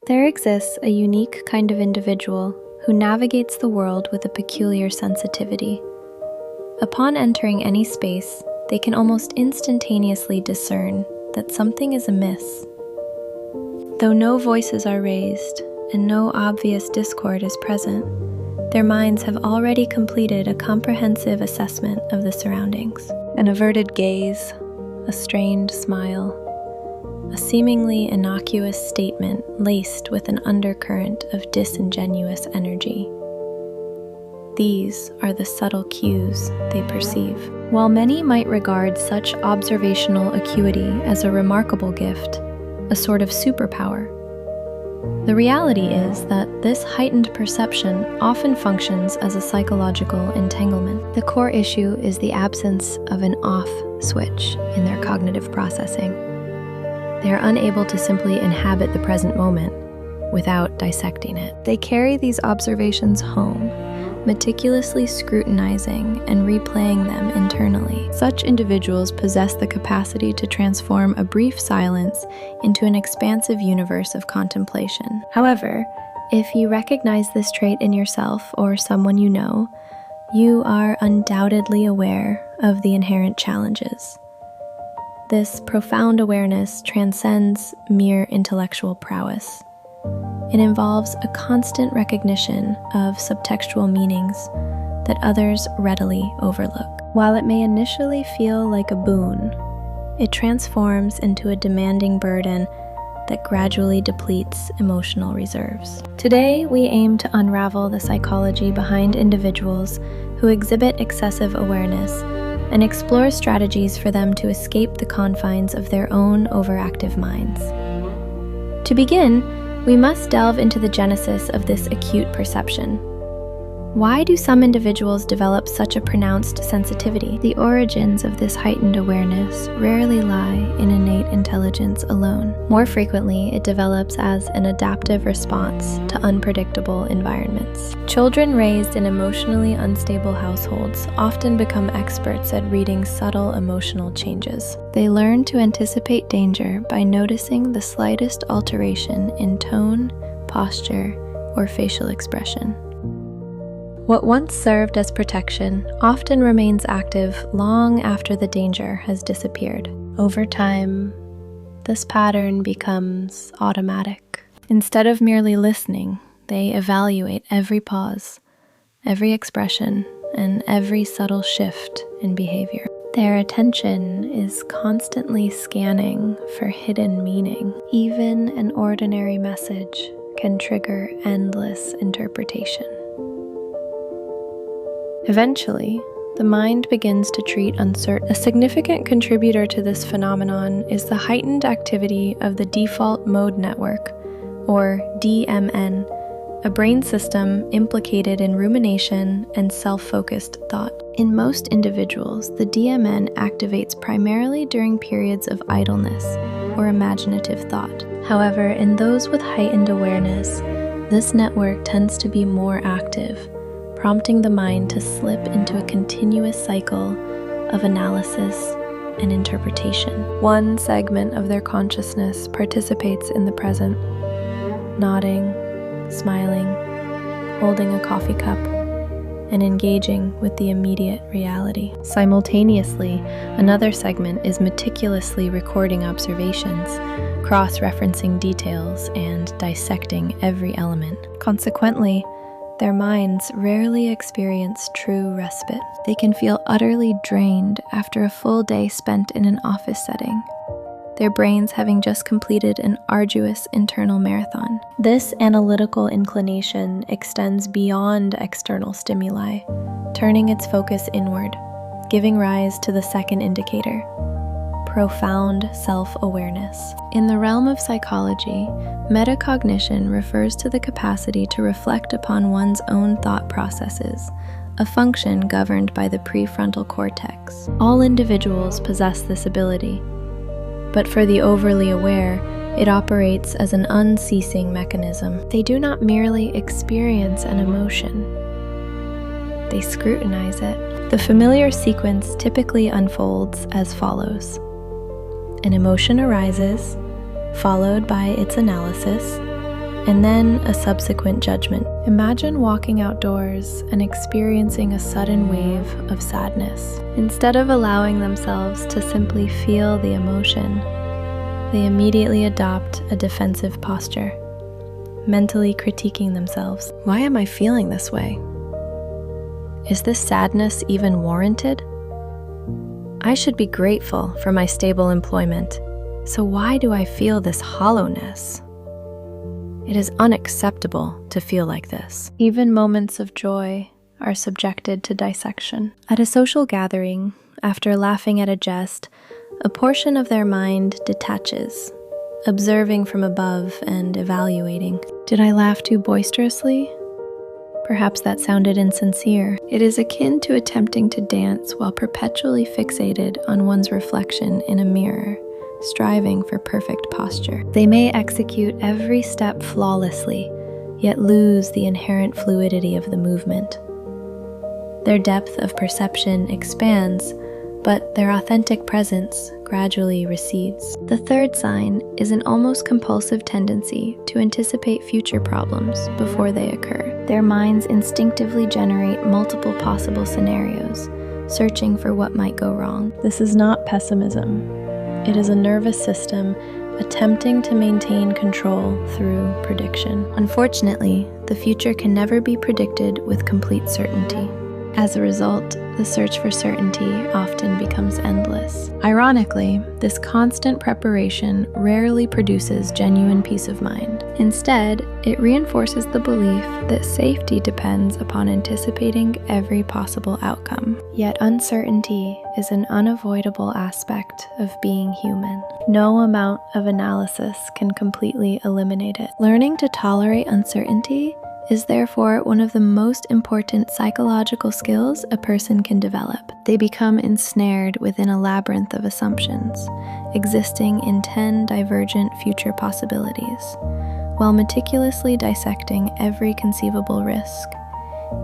There exists a unique kind of individual who navigates the world with a peculiar sensitivity. Upon entering any space, they can almost instantaneously discern that something is amiss. Though no voices are raised and no obvious discord is present, their minds have already completed a comprehensive assessment of the surroundings. An averted gaze, a strained smile, a seemingly innocuous statement laced with an undercurrent of disingenuous energy. These are the subtle cues they perceive. While many might regard such observational acuity as a remarkable gift, a sort of superpower, the reality is that this heightened perception often functions as a psychological entanglement. The core issue is the absence of an off switch in their cognitive processing. They are unable to simply inhabit the present moment without dissecting it. They carry these observations home, meticulously scrutinizing and replaying them internally. Such individuals possess the capacity to transform a brief silence into an expansive universe of contemplation. However, if you recognize this trait in yourself or someone you know, you are undoubtedly aware of the inherent challenges. This profound awareness transcends mere intellectual prowess. It involves a constant recognition of subtextual meanings that others readily overlook. While it may initially feel like a boon, it transforms into a demanding burden that gradually depletes emotional reserves. Today, we aim to unravel the psychology behind individuals who exhibit excessive awareness and explore strategies for them to escape the confines of their own overactive minds. To begin, we must delve into the genesis of this acute perception. Why do some individuals develop such a pronounced sensitivity? The origins of this heightened awareness rarely lie in innate intelligence alone. More frequently, it develops as an adaptive response to unpredictable environments. Children raised in emotionally unstable households often become experts at reading subtle emotional changes. They learn to anticipate danger by noticing the slightest alteration in tone, posture, or facial expression. What once served as protection often remains active long after the danger has disappeared. Over time, this pattern becomes automatic. Instead of merely listening, they evaluate every pause, every expression, and every subtle shift in behavior. Their attention is constantly scanning for hidden meaning. Even an ordinary message can trigger endless interpretation. Eventually, the mind begins to treat uncertainty. A significant contributor to this phenomenon is the heightened activity of the default mode network, or DMN, a brain system implicated in rumination and self-focused thought. In most individuals, the DMN activates primarily during periods of idleness or imaginative thought. However, in those with heightened awareness, this network tends to be more active, prompting the mind to slip into a continuous cycle of analysis and interpretation. One segment of their consciousness participates in the present, nodding, smiling, holding a coffee cup, and engaging with the immediate reality. Simultaneously, another segment is meticulously recording observations, cross-referencing details, and dissecting every element. Consequently, their minds rarely experience true respite. They can feel utterly drained after a full day spent in an office setting, their brains having just completed an arduous internal marathon. This analytical inclination extends beyond external stimuli, turning its focus inward, giving rise to the second indicator: profound self-awareness. In the realm of psychology, metacognition refers to the capacity to reflect upon one's own thought processes, a function governed by the prefrontal cortex. All individuals possess this ability, but for the overly aware, it operates as an unceasing mechanism. They do not merely experience an emotion, they scrutinize it. The familiar sequence typically unfolds as follows. An emotion arises, followed by its analysis, and then a subsequent judgment. Imagine walking outdoors and experiencing a sudden wave of sadness. Instead of allowing themselves to simply feel the emotion, they immediately adopt a defensive posture, mentally critiquing themselves. Why am I feeling this way? Is this sadness even warranted? I should be grateful for my stable employment, so why do I feel this hollowness? It is unacceptable to feel like this. Even moments of joy are subjected to dissection. At a social gathering, after laughing at a jest, a portion of their mind detaches, observing from above and evaluating. Did I laugh too boisterously? Perhaps that sounded insincere. It is akin to attempting to dance while perpetually fixated on one's reflection in a mirror, striving for perfect posture. They may execute every step flawlessly, yet lose the inherent fluidity of the movement. Their depth of perception expands, but their authentic presence gradually recedes. The third sign is an almost compulsive tendency to anticipate future problems before they occur. Their minds instinctively generate multiple possible scenarios, searching for what might go wrong. This is not pessimism. It is a nervous system attempting to maintain control through prediction. Unfortunately, the future can never be predicted with complete certainty. As a result, the search for certainty often becomes endless. Ironically, this constant preparation rarely produces genuine peace of mind. Instead, it reinforces the belief that safety depends upon anticipating every possible outcome. Yet uncertainty is an unavoidable aspect of being human. No amount of analysis can completely eliminate it. Learning to tolerate uncertainty is therefore one of the most important psychological skills a person can develop. They become ensnared within a labyrinth of assumptions, existing in 10 divergent future possibilities, while meticulously dissecting every conceivable risk,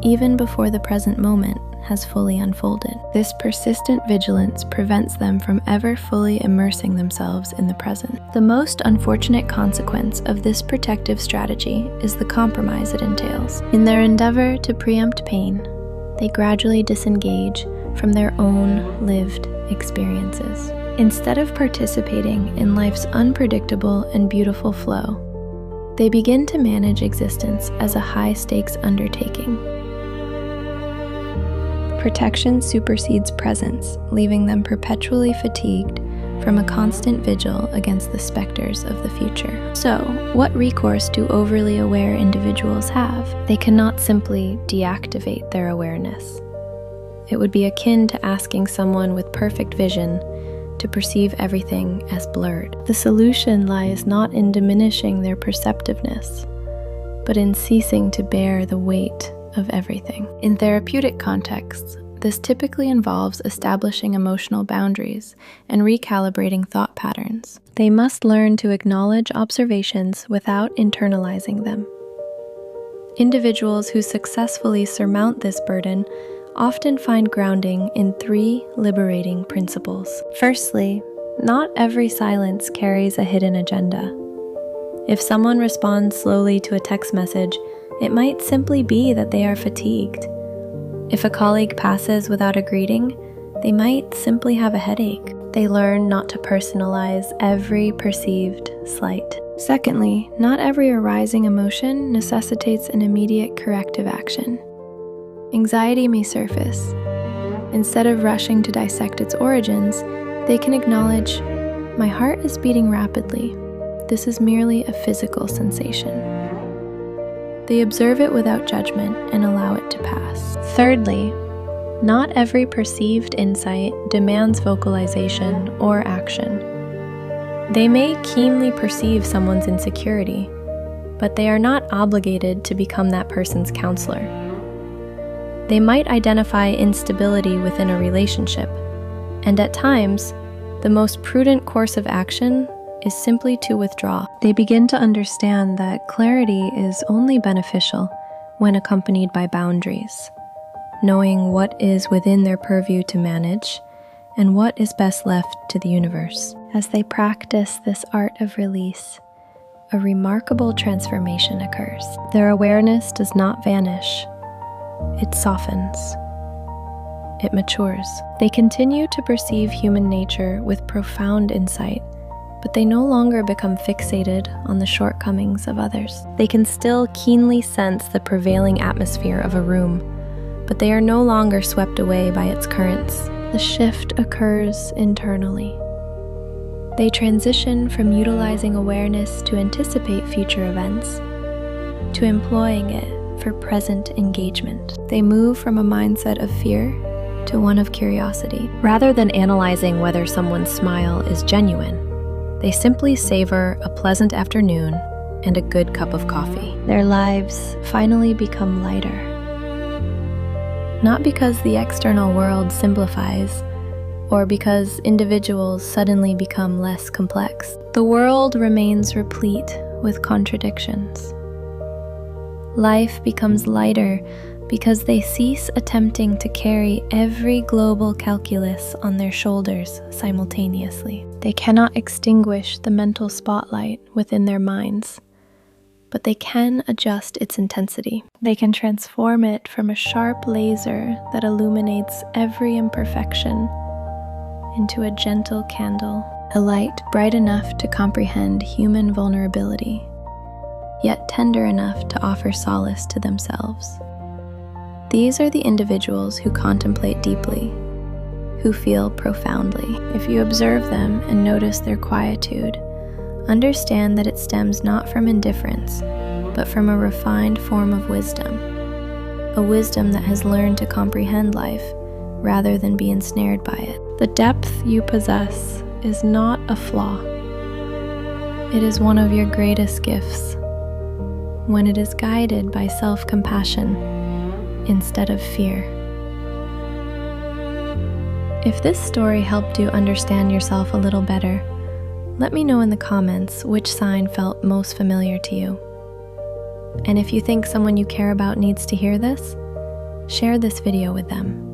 even before the present moment has fully unfolded. This persistent vigilance prevents them from ever fully immersing themselves in the present. The most unfortunate consequence of this protective strategy is the compromise it entails. In their endeavor to preempt pain, they gradually disengage from their own lived experiences. Instead of participating in life's unpredictable and beautiful flow, they begin to manage existence as a high-stakes undertaking. Protection supersedes presence, leaving them perpetually fatigued from a constant vigil against the specters of the future. So, what recourse do overly aware individuals have? They cannot simply deactivate their awareness. It would be akin to asking someone with perfect vision to perceive everything as blurred. The solution lies not in diminishing their perceptiveness, but in ceasing to bear the weight of everything. In therapeutic contexts, this typically involves establishing emotional boundaries and recalibrating thought patterns. They must learn to acknowledge observations without internalizing them. Individuals who successfully surmount this burden often find grounding in 3 liberating principles. Firstly, not every silence carries a hidden agenda. If someone responds slowly to a text message, it might simply be that they are fatigued. If a colleague passes without a greeting, they might simply have a headache. They learn not to personalize every perceived slight. Secondly, not every arising emotion necessitates an immediate corrective action. Anxiety may surface. Instead of rushing to dissect its origins, they can acknowledge, "My heart is beating rapidly. This is merely a physical sensation." They observe it without judgment and allow it to pass. Thirdly, not every perceived insight demands vocalization or action. They may keenly perceive someone's insecurity, but they are not obligated to become that person's counselor. They might identify instability within a relationship, and at times, the most prudent course of action is simply to withdraw. They begin to understand that clarity is only beneficial when accompanied by boundaries, knowing what is within their purview to manage and what is best left to the universe. As they practice this art of release, a remarkable transformation occurs. Their awareness does not vanish. It softens. It matures. They continue to perceive human nature with profound insight, but they no longer become fixated on the shortcomings of others. They can still keenly sense the prevailing atmosphere of a room, but they are no longer swept away by its currents. The shift occurs internally. They transition from utilizing awareness to anticipate future events to employing it for present engagement. They move from a mindset of fear to one of curiosity. Rather than analyzing whether someone's smile is genuine, they simply savor a pleasant afternoon and a good cup of coffee. Their lives finally become lighter. Not because the external world simplifies, or because individuals suddenly become less complex. The world remains replete with contradictions. Life becomes lighter because they cease attempting to carry every global calculus on their shoulders simultaneously. They cannot extinguish the mental spotlight within their minds, but they can adjust its intensity. They can transform it from a sharp laser that illuminates every imperfection into a gentle candle, a light bright enough to comprehend human vulnerability, yet tender enough to offer solace to themselves. These are the individuals who contemplate deeply, who feel profoundly. If you observe them and notice their quietude, understand that it stems not from indifference, but from a refined form of wisdom, a wisdom that has learned to comprehend life rather than be ensnared by it. The depth you possess is not a flaw. It is one of your greatest gifts, when it is guided by self-compassion instead of fear. If this story helped you understand yourself a little better, let me know in the comments which sign felt most familiar to you. And if you think someone you care about needs to hear this, share this video with them.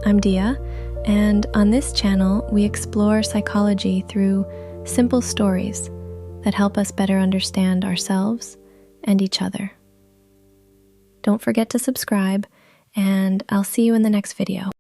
I'm Dia, and on this channel, we explore psychology through simple stories that help us better understand ourselves and each other. Don't forget to subscribe, and I'll see you in the next video.